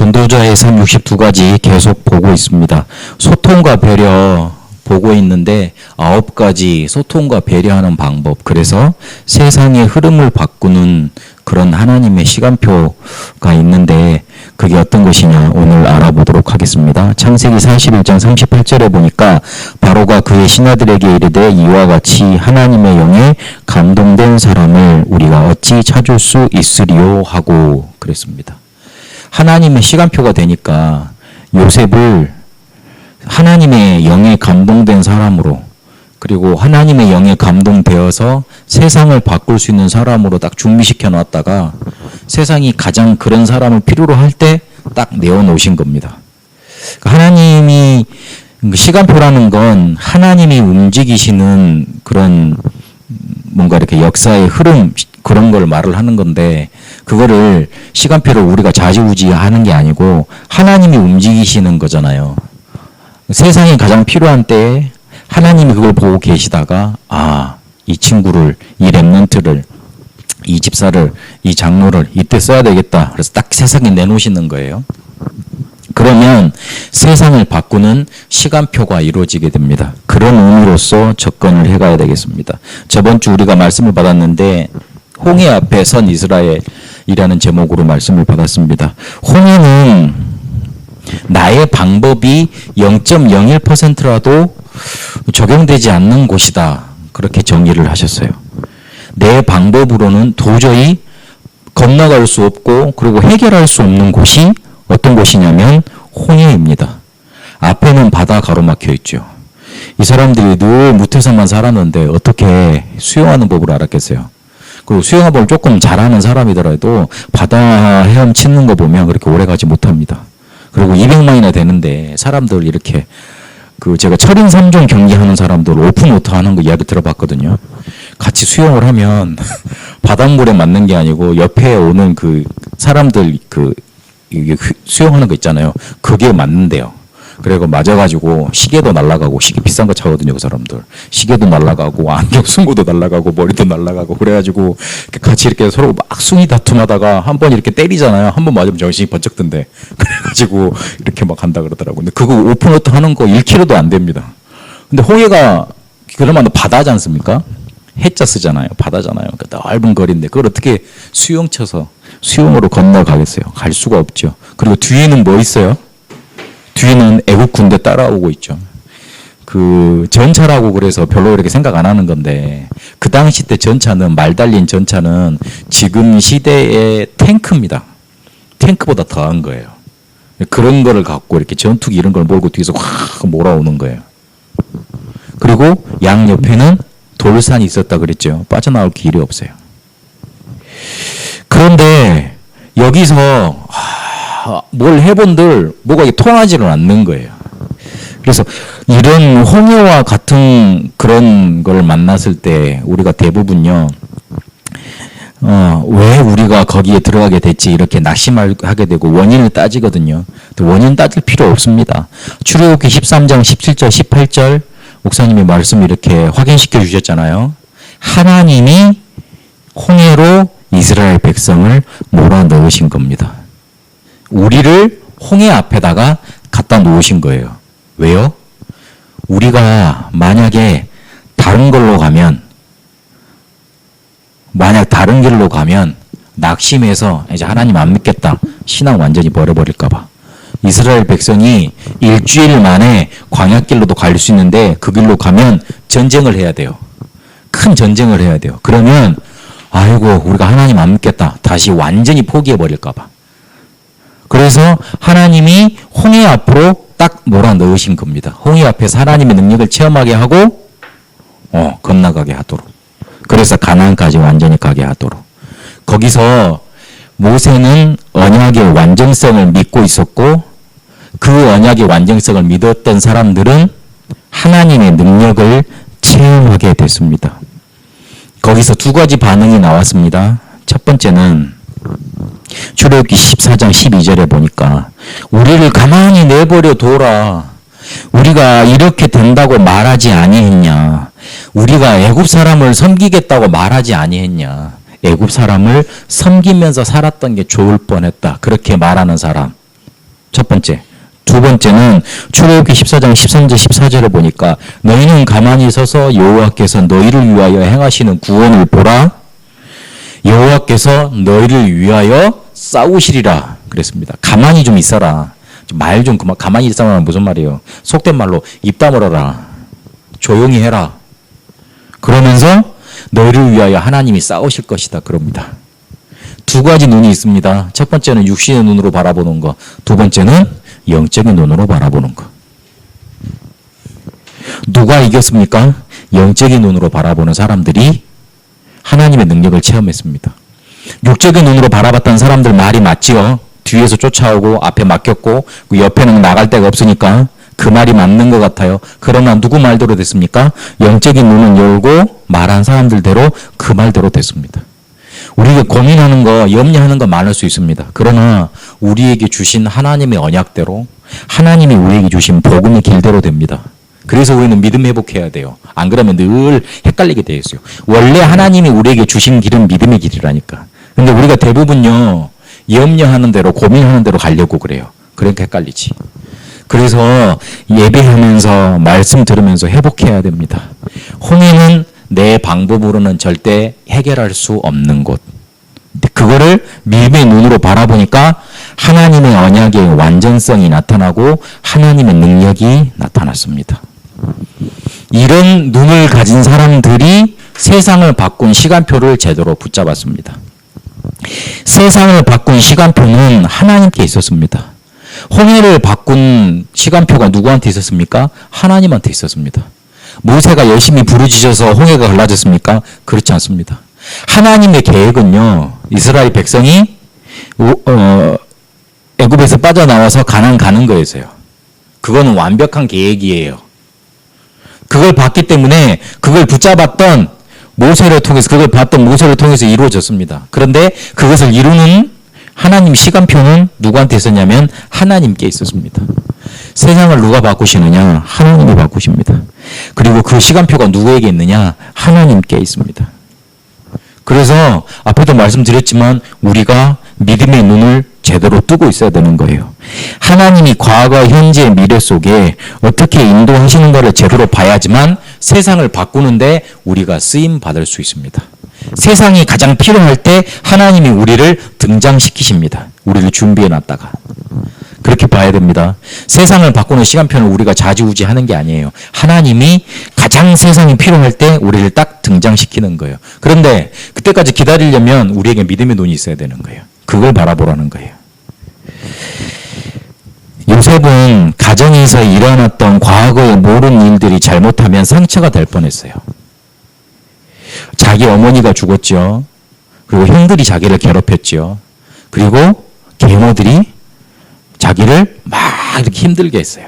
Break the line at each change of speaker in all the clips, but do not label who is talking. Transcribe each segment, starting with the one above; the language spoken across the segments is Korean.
전도자의 삶 62가지 계속 보고 있습니다. 소통과 배려 보고 있는데 9가지 소통과 배려하는 방법. 그래서 세상의 흐름을 바꾸는 그런 하나님의 시간표가 있는데 그게 어떤 것이냐 오늘 알아보도록 하겠습니다. 창세기 41장 38절에 보니까 바로가 그의 신하들에게 이르되 이와 같이 하나님의 영에 감동된 사람을 우리가 어찌 찾을 수 있으리요 하고 그랬습니다. 하나님의 시간표가 되니까 요셉을 하나님의 영에 감동된 사람으로 그리고 하나님의 영에 감동되어서 세상을 바꿀 수 있는 사람으로 딱 준비시켜 놨다가 세상이 가장 그런 사람을 필요로 할 때 딱 내어놓으신 겁니다. 하나님이 시간표라는 건 하나님이 움직이시는 그런 뭔가 이렇게 역사의 흐름 그런 걸 말을 하는 건데 그거를 시간표를 우리가 좌지우지하는 게 아니고 하나님이 움직이시는 거잖아요. 세상이 가장 필요한 때에 하나님이 그걸 보고 계시다가 이 친구를 이 렘넌트를 이 집사를 이 장로를 이때 써야 되겠다. 그래서 딱 세상에 내놓으시는 거예요. 그러면 세상을 바꾸는 시간표가 이루어지게 됩니다. 그런 의미로서 접근을 해가야 되겠습니다. 저번 주 우리가 말씀을 받았는데 홍해 앞에 선 이스라엘이라는 제목으로 말씀을 받았습니다. 홍해는 나의 방법이 0.01%라도 적용되지 않는 곳이다. 그렇게 정의를 하셨어요. 내 방법으로는 도저히 건너갈 수 없고 그리고 해결할 수 없는 곳이 어떤 곳이냐면 홍해입니다. 앞에는 바다 가로막혀 있죠. 이 사람들이 늘 무태서만 살았는데 어떻게 수영하는 법을 알았겠어요. 그리고 수영하는 법을 조금 잘하는 사람이더라도 바다 헤엄치는 거 보면 그렇게 오래 가지 못합니다. 그리고 200만이나 되는데 사람들 이렇게 제가 철인 3종 경기하는 사람들 오픈워터 하는 거 이야기 들어봤거든요. 같이 수영을 하면 바닷물에 맞는 게 아니고 옆에 오는 그 사람들 이게 수영하는 거 있잖아요. 그게 맞는데요. 그리고 맞아가지고 시계도 날아가고 시계 비싼 거 차거든요. 그 사람들. 시계도 날아가고 안경 쓴 것도 날아가고 머리도 날아가고 그래가지고 같이 이렇게 서로 막 숭이 다툼하다가 한 번 이렇게 때리잖아요. 한 번 맞으면 정신이 번쩍 든대. 그래가지고 이렇게 막 한다 그러더라고요. 근데 그거 오픈워터 하는 거 1km도 안 됩니다. 근데 홍해가 그러면 바다지 않습니까? 해자 쓰잖아요. 바다잖아요. 그러니까 넓은 거리인데 그걸 어떻게 수영 쳐서 수영으로 건너가겠어요. 갈 수가 없죠. 그리고 뒤에는 뭐 있어요? 뒤에는 애국 군대 따라오고 있죠. 전차라고 그래서 별로 이렇게 생각 안 하는 건데 그 당시 때 전차는 말 달린 전차는 지금 시대의 탱크입니다. 탱크보다 더한 거예요. 그런 거를 갖고 이렇게 전투기 이런 걸 몰고 뒤에서 확 몰아오는 거예요. 그리고 양옆에는 돌산이 있었다 그랬죠. 빠져나올 길이 없어요. 그런데 여기서 뭘 해본들 뭐가 통하지는 않는 거예요. 그래서 이런 홍해와 같은 그런 걸 만났을 때 우리가 대부분요, 왜 우리가 거기에 들어가게 됐지 이렇게 낙심하게 되고 원인을 따지거든요. 원인 따질 필요 없습니다. 출애굽기 13장 17절 18절 목사님의 말씀 이렇게 확인시켜 주셨잖아요. 하나님이 홍해로 이스라엘 백성을 몰아넣으신 겁니다. 우리를 홍해 앞에다가 갖다 놓으신 거예요. 왜요? 우리가 만약에 다른 길로 가면 낙심해서 이제 하나님 안 믿겠다. 신앙 완전히 버려버릴까봐. 이스라엘 백성이 일주일 만에 광야길로도 갈 수 있는데 그 길로 가면 전쟁을 해야 돼요. 큰 전쟁을 해야 돼요. 그러면 아이고 우리가 하나님 안 믿겠다. 다시 완전히 포기해버릴까봐. 그래서 하나님이 홍해 앞으로 딱 몰아넣으신 겁니다. 홍해 앞에서 하나님의 능력을 체험하게 하고 건너가게 하도록. 그래서 가나안까지 완전히 가게 하도록. 거기서 모세는 언약의 완전성을 믿고 있었고 그 언약의 완전성을 믿었던 사람들은 하나님의 능력을 체험하게 됐습니다. 거기서 2가지 반응이 나왔습니다. 첫 번째는 출애굽기 14장 12절에 보니까 우리를 가만히 내버려 둬라. 우리가 이렇게 된다고 말하지 아니했냐. 우리가 애굽 사람을 섬기겠다고 말하지 아니했냐. 애굽 사람을 섬기면서 살았던 게 좋을 뻔했다. 그렇게 말하는 사람 첫 번째. 두 번째는 출애굽기 14장 13절 14절에 보니까 너희는 가만히 서서 여호와께서 너희를 위하여 행하시는 구원을 보라. 여호와께서 너희를 위하여 싸우시리라 그랬습니다. 가만히 좀 있어라. 말 좀 그만. 가만히 있으라는 무슨 말이에요? 속된 말로 입 다물어라. 조용히 해라. 그러면서 너희를 위하여 하나님이 싸우실 것이다 그럽니다. 두 가지 눈이 있습니다. 첫 번째는 육신의 눈으로 바라보는 거. 두 번째는 영적인 눈으로 바라보는 거. 누가 이겼습니까? 영적인 눈으로 바라보는 사람들이 하나님의 능력을 체험했습니다. 육적인 눈으로 바라봤던 사람들 말이 맞지요. 뒤에서 쫓아오고 앞에 막혔고 그 옆에는 나갈 데가 없으니까 그 말이 맞는 것 같아요. 그러나 누구 말대로 됐습니까? 영적인 눈은 열고 말한 사람들대로 그 말대로 됐습니다. 우리가 고민하는 거, 염려하는 거 많을 수 있습니다. 그러나 우리에게 주신 하나님의 언약대로 하나님이 우리에게 주신 복음의 길대로 됩니다. 그래서 우리는 믿음 회복해야 돼요. 안 그러면 늘 헷갈리게 되어 있어요. 원래 하나님이 우리에게 주신 길은 믿음의 길이라니까. 근데 우리가 대부분요, 염려하는 대로, 고민하는 대로 가려고 그래요. 그러니까 헷갈리지. 그래서 예배하면서, 말씀 들으면서 회복해야 됩니다. 홍해는 내 방법으로는 절대 해결할 수 없는 곳. 그거를 믿음의 눈으로 바라보니까 하나님의 언약의 완전성이 나타나고 하나님의 능력이 나타났습니다. 이런 눈을 가진 사람들이 세상을 바꾼 시간표를 제대로 붙잡았습니다. 세상을 바꾼 시간표는 하나님께 있었습니다. 홍해를 바꾼 시간표가 누구한테 있었습니까? 하나님한테 있었습니다. 모세가 열심히 부르짖어서 홍해가 갈라졌습니까? 그렇지 않습니다. 하나님의 계획은요, 이스라엘 백성이 애굽에서 빠져나와서 가나안 가는 거였어요. 그거는 완벽한 계획이에요. 그걸 봤기 때문에 그걸 붙잡았던 모세를 통해서, 그걸 봤던 모세를 통해서 이루어졌습니다. 그런데 그것을 이루는 하나님 시간표는 누구한테 있었냐면 하나님께 있었습니다. 세상을 누가 바꾸시느냐? 하나님이 바꾸십니다. 그리고 그 시간표가 누구에게 있느냐? 하나님께 있습니다. 그래서 앞에도 말씀드렸지만 우리가 믿음의 눈을 제대로 뜨고 있어야 되는 거예요. 하나님이 과거, 현재, 미래 속에 어떻게 인도하시는 것을 제대로 봐야지만 세상을 바꾸는데 우리가 쓰임 받을 수 있습니다. 세상이 가장 필요할 때 하나님이 우리를 등장시키십니다. 우리를 준비해 놨다가. 그렇게 봐야 됩니다. 세상을 바꾸는 시간표는 우리가 좌지우지하는 게 아니에요. 하나님이 가장 세상이 필요할 때 우리를 딱 등장시키는 거예요. 그런데 그때까지 기다리려면 우리에게 믿음의 눈이 있어야 되는 거예요. 그걸 바라보라는 거예요. 요셉은 가정에서 일어났던 과거의 모든 일들이 잘못하면 상처가 될 뻔했어요. 자기 어머니가 죽었죠. 그리고 형들이 자기를 괴롭혔죠. 그리고 계모들이 자기를 막 이렇게 힘들게 했어요.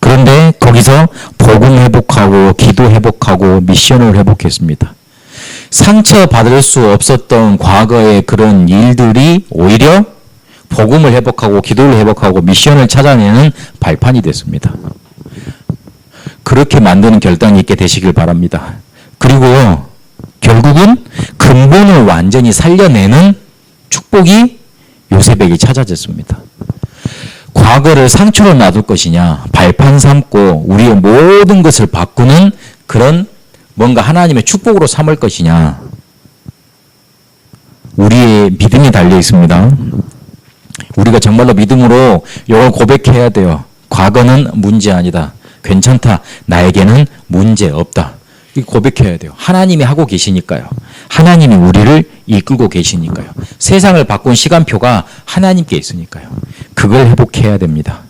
그런데 거기서 복음 회복하고 기도 회복하고 미션을 회복했습니다. 상처받을 수 없었던 과거의 그런 일들이 오히려 복음을 회복하고 기도를 회복하고 미션을 찾아내는 발판이 됐습니다. 그렇게 만드는 결단이 있게 되시길 바랍니다. 그리고 결국은 근본을 완전히 살려내는 축복이 요셉에게 찾아졌습니다. 과거를 상처로 놔둘 것이냐, 발판 삼고 우리의 모든 것을 바꾸는 그런 뭔가 하나님의 축복으로 삼을 것이냐, 우리의 믿음이 달려 있습니다. 우리가 정말로 믿음으로 이걸 고백해야 돼요. 과거는 문제 아니다. 괜찮다. 나에게는 문제 없다. 고백해야 돼요. 하나님이 하고 계시니까요. 하나님이 우리를 이끌고 계시니까요. 세상을 바꾼 시간표가 하나님께 있으니까요. 그걸 회복해야 됩니다.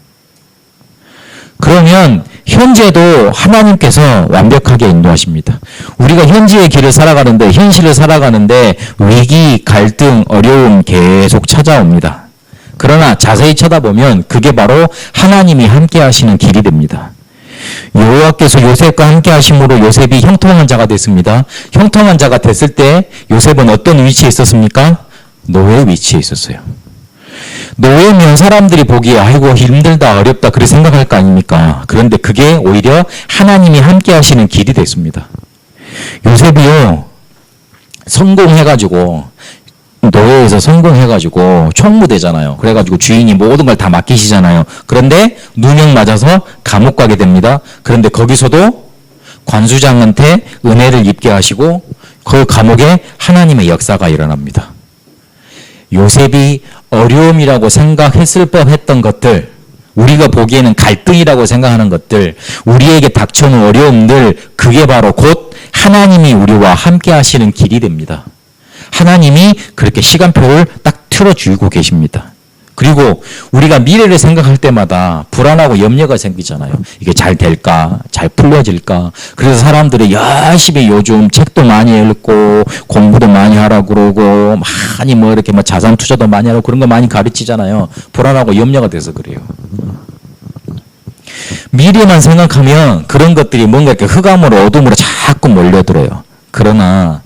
그러면 현재도 하나님께서 완벽하게 인도하십니다. 우리가 현재의 길을 살아가는데, 현실을 살아가는데 위기, 갈등, 어려움 계속 찾아옵니다. 그러나 자세히 쳐다보면 그게 바로 하나님이 함께 하시는 길이 됩니다. 여호와께서 요셉과 함께 하심으로 요셉이 형통한 자가 됐습니다. 형통한 자가 됐을 때 요셉은 어떤 위치에 있었습니까? 노예 위치에 있었어요. 노예면 사람들이 보기에 아이고 힘들다 어렵다 그렇게 생각할 거 아닙니까? 그런데 그게 오히려 하나님이 함께 하시는 길이 됐습니다. 요셉이요 성공해가지고 노예에서 성공해가지고 총무되잖아요. 그래가지고 주인이 모든 걸 다 맡기시잖아요. 그런데 누명 맞아서 감옥 가게 됩니다. 그런데 거기서도 관수장한테 은혜를 입게 하시고 그 감옥에 하나님의 역사가 일어납니다. 요셉이 어려움이라고 생각했을 법했던 것들, 우리가 보기에는 갈등이라고 생각하는 것들, 우리에게 닥쳐오는 어려움들, 그게 바로 곧 하나님이 우리와 함께 하시는 길이 됩니다. 하나님이 그렇게 시간표를 딱 틀어주고 계십니다. 그리고 우리가 미래를 생각할 때마다 불안하고 염려가 생기잖아요. 이게 잘 될까? 잘 풀려질까? 그래서 사람들이 열심히 요즘 책도 많이 읽고 공부도 많이 하라고 그러고 많이 뭐 이렇게 뭐 자산 투자도 많이 하라고 그런 거 많이 가르치잖아요. 불안하고 염려가 돼서 그래요. 미래만 생각하면 그런 것들이 뭔가 이렇게 흑암으로 어둠으로 자꾸 몰려들어요. 그러나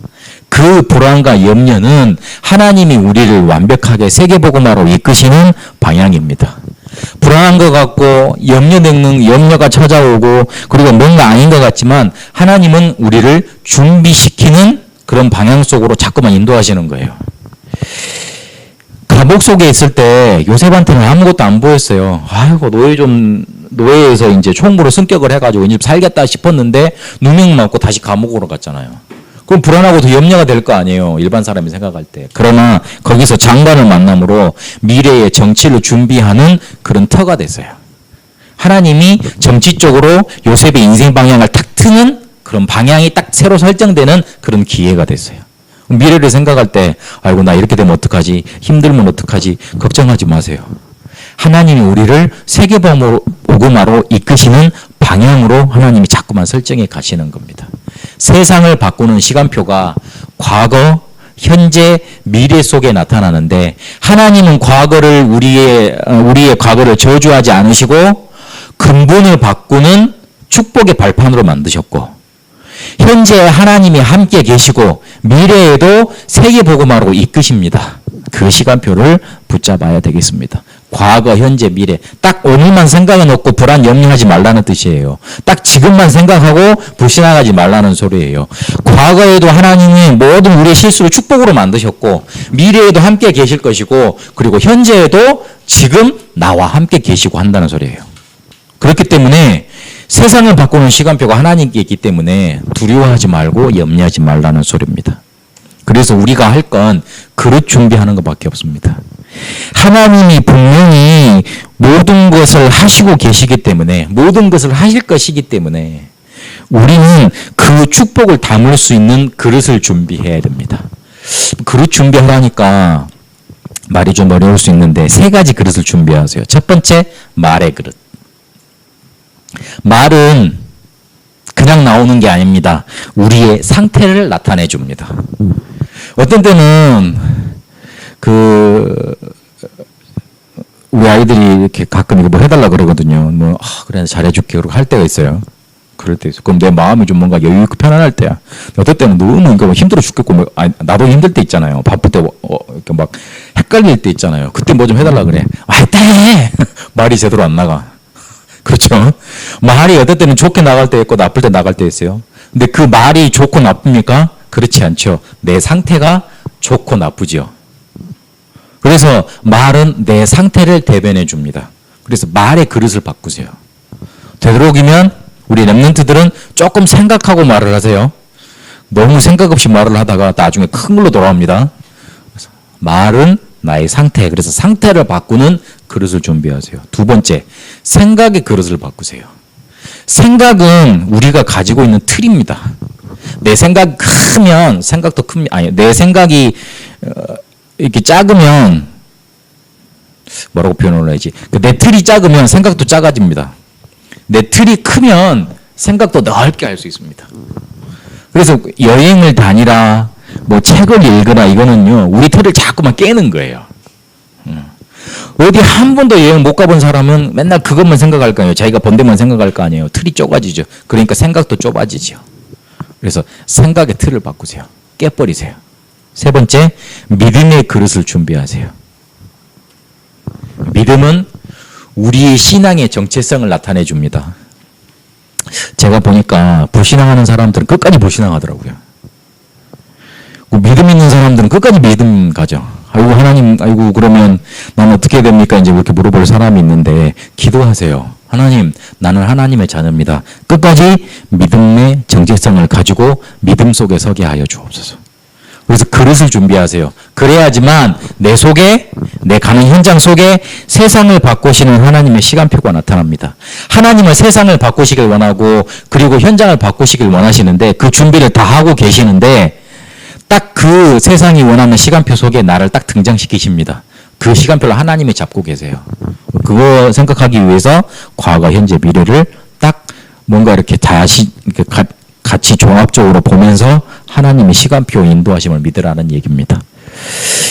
그 불안과 염려는 하나님이 우리를 완벽하게 세계복음화로 이끄시는 방향입니다. 불안한 것 같고 염려가 찾아오고 그리고 뭔가 아닌 것 같지만 하나님은 우리를 준비시키는 그런 방향 속으로 자꾸만 인도하시는 거예요. 감옥 속에 있을 때 요셉한테는 아무것도 안 보였어요. 아이고 노예에서 이제 총무로 승격을 해가지고 이제 살겠다 싶었는데 누명 맞고 다시 감옥으로 갔잖아요. 그럼 불안하고 더 염려가 될 거 아니에요. 일반 사람이 생각할 때. 그러나 거기서 장관을 만남으로 미래의 정치를 준비하는 그런 터가 됐어요. 하나님이 정치적으로 요셉의 인생 방향을 탁 트는 그런 방향이 딱 새로 설정되는 그런 기회가 됐어요. 미래를 생각할 때 아이고 나 이렇게 되면 어떡하지? 힘들면 어떡하지? 걱정하지 마세요. 하나님이 우리를 세계복음화로 이끄시는 방향으로 하나님이 자꾸만 설정해 가시는 겁니다. 세상을 바꾸는 시간표가 과거, 현재, 미래 속에 나타나는데 하나님은 과거를 우리의 과거를 저주하지 않으시고 근본을 바꾸는 축복의 발판으로 만드셨고 현재 하나님이 함께 계시고 미래에도 세계복음화로 이끄십니다. 그 시간표를 붙잡아야 되겠습니다. 과거, 현재, 미래. 딱 오늘만 생각해 놓고 불안, 염려하지 말라는 뜻이에요. 딱 지금만 생각하고 불신앙하지 말라는 소리예요. 과거에도 하나님이 모든 우리의 실수를 축복으로 만드셨고 미래에도 함께 계실 것이고 그리고 현재에도 지금 나와 함께 계시고 한다는 소리예요. 그렇기 때문에 세상을 바꾸는 시간표가 하나님께 있기 때문에 두려워하지 말고 염려하지 말라는 소리입니다. 그래서 우리가 할 건 그릇 준비하는 것밖에 없습니다. 하나님이 분명히 모든 것을 하시고 계시기 때문에 모든 것을 하실 것이기 때문에 우리는 그 축복을 담을 수 있는 그릇을 준비해야 됩니다. 그릇 준비하라니까 말이 좀 어려울 수 있는데 3가지 그릇을 준비하세요. 첫 번째, 말의 그릇. 말은 그냥 나오는 게 아닙니다. 우리의 상태를 나타내 줍니다. 어떤 때는 우리 아이들이 이렇게 가끔 이거 뭐 해달라 그러거든요. 그래 잘해줄게 그러고 할 때가 있어요. 그럴 때 있어. 그럼 내 마음이 좀 뭔가 여유 있고 편안할 때야. 어떨 때는 너무 힘들어 죽겠고 나도 힘들 때 있잖아요. 바쁠 때 이렇게 막 헷갈릴 때 있잖아요. 그때 뭐 좀 해달라 그래. 했다 해. 말이 제대로 안 나가. 그렇죠? 말이 어떨 때는 좋게 나갈 때 있고 나쁠 때 나갈 때 있어요. 근데 그 말이 좋고 나쁩니까? 그렇지 않죠. 내 상태가 좋고 나쁘죠. 그래서 말은 내 상태를 대변해 줍니다. 그래서 말의 그릇을 바꾸세요. 되도록이면 우리 랩런트들은 조금 생각하고 말을 하세요. 너무 생각 없이 말을 하다가 나중에 큰 걸로 돌아옵니다. 그래서 말은 나의 상태. 그래서 상태를 바꾸는 그릇을 준비하세요. 2번째, 생각의 그릇을 바꾸세요. 생각은 우리가 가지고 있는 틀입니다. 내 생각 크면 생각도 큽니다. 내 생각이 이렇게 작으면 뭐라고 표현을 해야지? 내 틀이 작으면 생각도 작아집니다. 내 틀이 크면 생각도 넓게 할 수 있습니다. 그래서 여행을 다니라, 뭐 책을 읽으라 이거는요 우리 틀을 자꾸만 깨는 거예요. 어디 한 번도 여행 못 가본 사람은 맨날 그것만 생각할 거 아니에요. 자기가 본 데만 생각할 거 아니에요. 틀이 좁아지죠. 그러니까 생각도 좁아지죠. 그래서 생각의 틀을 바꾸세요. 깨버리세요. 3번째, 믿음의 그릇을 준비하세요. 믿음은 우리의 신앙의 정체성을 나타내 줍니다. 제가 보니까 불신앙하는 사람들은 끝까지 불신앙하더라고요. 믿음 있는 사람들은 끝까지 믿음 가죠. 아이고 하나님, 아이고 그러면 난 어떻게 됩니까? 이제 그렇게 물어볼 사람이 있는데 기도하세요. 하나님, 나는 하나님의 자녀입니다. 끝까지 믿음의 정체성을 가지고 믿음 속에 서게 하여 주옵소서. 그래서 그릇을 준비하세요. 그래야지만 내 속에, 내 가는 현장 속에 세상을 바꾸시는 하나님의 시간표가 나타납니다. 하나님은 세상을 바꾸시길 원하고 그리고 현장을 바꾸시길 원하시는데 그 준비를 다 하고 계시는데 딱 그 세상이 원하는 시간표 속에 나를 딱 등장시키십니다. 그 시간표를 하나님이 잡고 계세요. 그거 생각하기 위해서 과거, 현재, 미래를 딱 뭔가 이렇게 같이 종합적으로 보면서 하나님의 시간표 인도하심을 믿으라는 얘기입니다.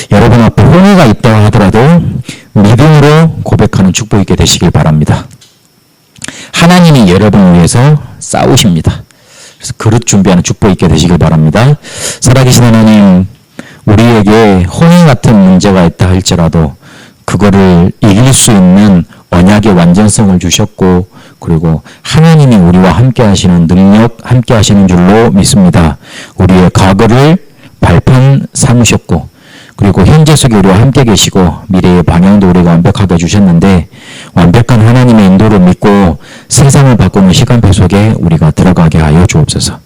여러분 앞에 혼의가 있다 하더라도 믿음으로 고백하는 축복 있게 되시길 바랍니다. 하나님이 여러분을 위해서 싸우십니다. 그래서 그릇 준비하는 축복 있게 되시길 바랍니다. 살아계신 하나님, 우리에게 혼의 같은 문제가 있다 할지라도 그거를 이길 수 있는 언약의 완전성을 주셨고 그리고 하나님이 우리와 함께 하시는 능력, 함께 하시는 줄로 믿습니다. 우리의 과거를 발판 삼으셨고 그리고 현재 속에 우리와 함께 계시고 미래의 방향도 우리가 완벽하게 주셨는데 완벽한 하나님의 인도를 믿고 세상을 바꾸는 시간표 속에 우리가 들어가게 하여 주옵소서.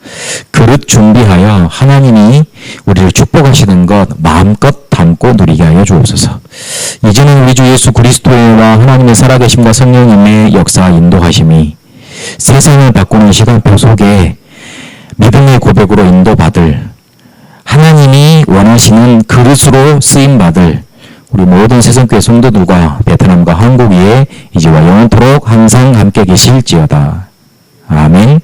그릇 준비하여 하나님이 우리를 축복하시는 것 마음껏 담고 누리게 하여 주옵소서. 이제는 우리 주 예수 그리스도와 하나님의 살아계심과 성령님의 역사 인도하심이 세상을 바꾸는 시간표 속에 믿음의 고백으로 인도받을 하나님이 원하시는 그릇으로 쓰임받을 우리 모든 세상교회 성도들과 베트남과 한국 위에 이제와 영원토록 항상 함께 계실지어다. 아멘.